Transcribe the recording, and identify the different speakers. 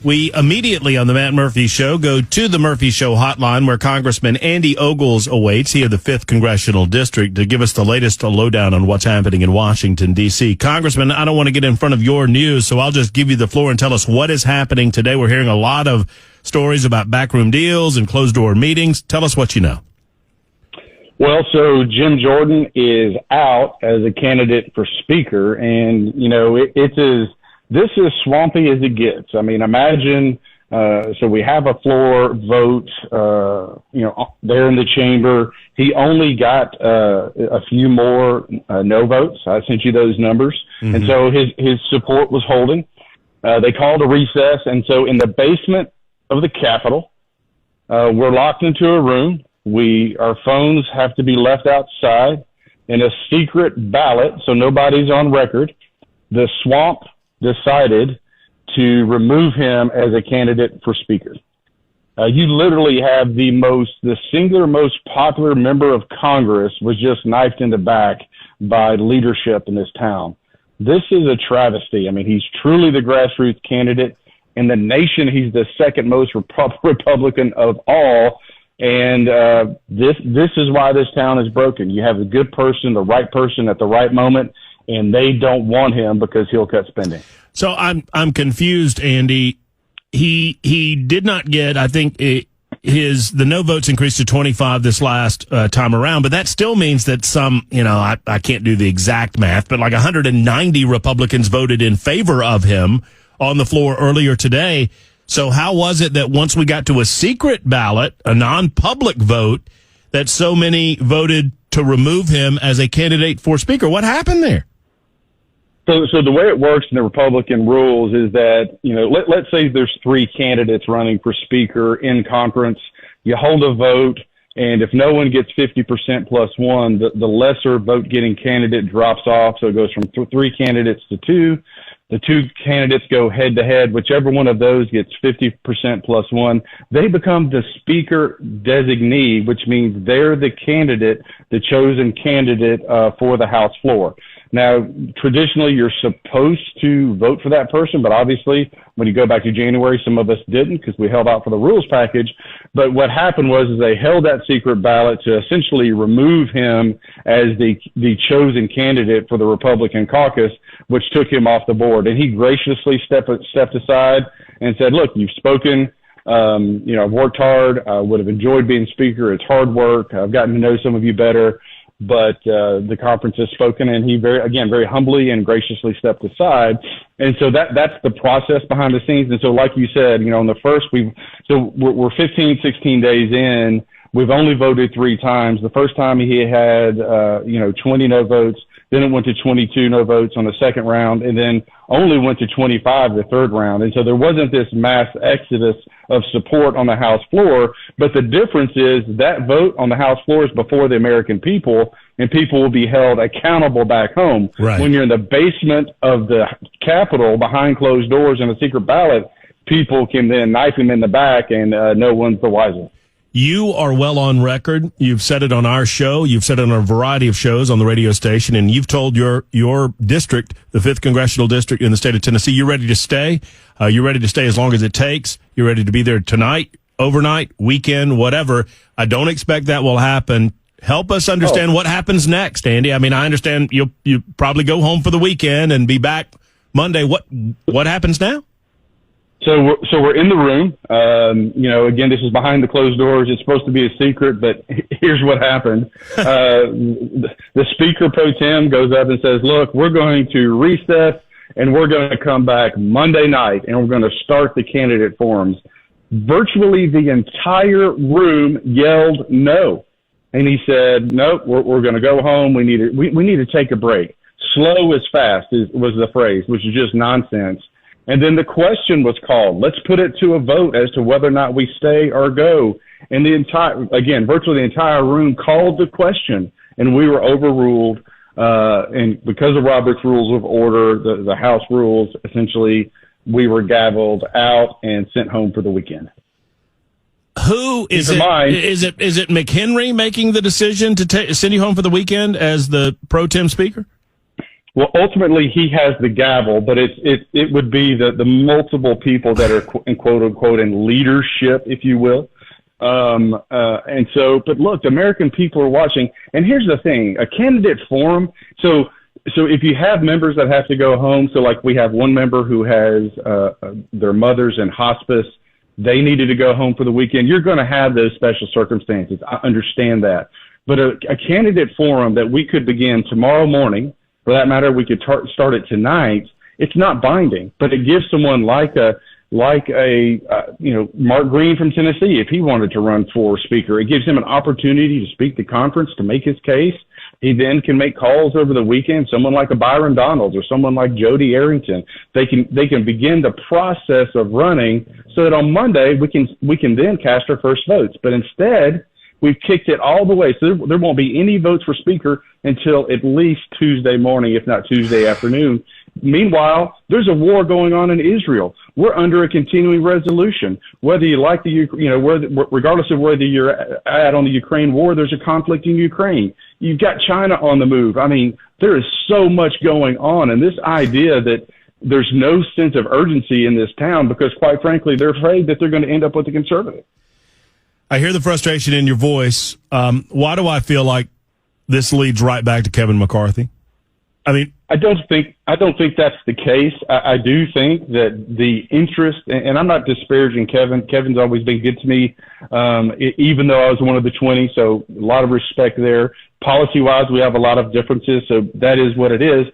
Speaker 1: We immediately on the Matt Murphy Show go to the Murphy Show hotline where Congressman Andy Ogles awaits. He of the 5th Congressional District to give us the latest lowdown on what's happening in Washington, D.C. Congressman, I don't want to get in front of your news, so I'll just give you the floor and tell us what is happening today. We're hearing a lot of stories about backroom deals and closed-door meetings. Tell us what you know.
Speaker 2: Well, so Jim Jordan is out as a candidate for Speaker, and, you know, this is swampy as it gets. I mean, imagine, so we have a floor vote, there in the chamber. He only got a few more no votes. I sent you those numbers. Mm-hmm. And so his support was holding. They called a recess. And so in the basement of the Capitol, we're locked into a room. Our phones have to be left outside in a secret ballot, so nobody's on record. The swamp decided to remove him as a candidate for Speaker. You literally have the singular most popular member of Congress was just knifed in the back by leadership in this town. This is a travesty. I mean, he's truly the grassroots candidate in the nation. He's the second most Republican of all. And this is why this town is broken. You have a good person, the right person at the right moment, and they don't want him because he'll cut spending.
Speaker 1: So I'm confused, Andy. He did not get, I think, the no votes increased to 25 this last time around, but that still means that some, I can't do the exact math, but like 190 Republicans voted in favor of him on the floor earlier today. So how was it that once we got to a secret ballot, a non-public vote, that so many voted to remove him as a candidate for Speaker? What happened there?
Speaker 2: So the way it works in the Republican rules is that, let's say there's 3 candidates running for Speaker in conference. You hold a vote, and if no one gets 50% plus 1, the lesser vote-getting candidate drops off. So it goes from 3 candidates to 2. The 2 candidates go head-to-head. Whichever one of those gets 50% plus 1, they become the Speaker designee, which means they're the candidate, the chosen candidate for the House floor. Now, traditionally, you're supposed to vote for that person, but obviously, when you go back to January, some of us didn't because we held out for the rules package. But what happened was they held that secret ballot to essentially remove him as the chosen candidate for the Republican caucus, which took him off the board. And he graciously stepped aside and said, look, you've spoken. I've worked hard. I would have enjoyed being Speaker. It's hard work. I've gotten to know some of you better. But the conference has spoken, and he very humbly and graciously stepped aside. And so that's the process behind the scenes. And so, like you said, on the first, we're 15, 16 days in. We've only voted 3 times. The first time he had 20 no votes. Then it went to 22 no votes on the second round, and then only went to 25 the third round. And so there wasn't this mass exodus of support on the House floor. But the difference is that vote on the House floor is before the American people, and people will be held accountable back home.
Speaker 1: Right.
Speaker 2: When you're in the basement of the Capitol behind closed doors in a secret ballot, people can then knife him in the back, and no one's the wiser.
Speaker 1: You are well on record. You've said it on our show. You've said it on a variety of shows on the radio station, and you've told your district, the 5th Congressional District in the state of Tennessee, you're ready to stay. You're ready to stay as long as it takes. You're ready to be there tonight, overnight, weekend, whatever. I don't expect that will happen. Help us understand what happens next, Andy. I mean, I understand you probably go home for the weekend and be back Monday. What happens now?
Speaker 2: So we're in the room. Again, this is behind the closed doors. It's supposed to be a secret, but here's what happened. The Speaker pro tem goes up and says, look, we're going to recess and we're going to come back Monday night and we're going to start the candidate forums. Virtually the entire room yelled no. And he said, nope, we're going to go home. We need to take a break. Slow is fast was the phrase, which is just nonsense. And then the question was called. Let's put it to a vote as to whether or not we stay or go. And virtually the entire room called the question, and we were overruled. And because of Robert's Rules of Order, the House rules, essentially, we were gavelled out and sent home for the weekend.
Speaker 1: Who is it? Is it McHenry making the decision to send you home for the weekend as the pro tem speaker?
Speaker 2: Well, ultimately, he has the gavel, but it would be the multiple people that are in quote unquote in leadership, if you will. And so, but look, the American people are watching. And here's the thing: a candidate forum. So if you have members that have to go home, so like we have one member who has their mother's in hospice, they needed to go home for the weekend. You're going to have those special circumstances. I understand that, but a candidate forum that we could begin tomorrow morning. For that matter, we could start it tonight. It's not binding, but it gives someone like a Mark Green from Tennessee, if he wanted to run for speaker, it gives him an opportunity to speak to conference, to make his case. He then can make calls over the weekend. Someone like a Byron Donalds or someone like Jody Arrington, they can begin the process of running so that on Monday we can then cast our first votes. But instead, we've kicked it all the way. So there won't be any votes for speaker until at least Tuesday morning, if not Tuesday afternoon. Meanwhile, there's a war going on in Israel. We're under a continuing resolution. Whether you like regardless of whether you're at on the Ukraine war, there's a conflict in Ukraine. You've got China on the move. I mean, there is so much going on. And this idea that there's no sense of urgency in this town because, quite frankly, they're afraid that they're going to end up with a conservative.
Speaker 1: I hear the frustration in your voice. Why do I feel like this leads right back to Kevin McCarthy? I mean, I don't think
Speaker 2: that's the case. I do think that the interest, and I'm not disparaging Kevin. Kevin's always been good to me, even though I was one of the 20. So a lot of respect there. Policy-wise, we have a lot of differences. So that is what it is.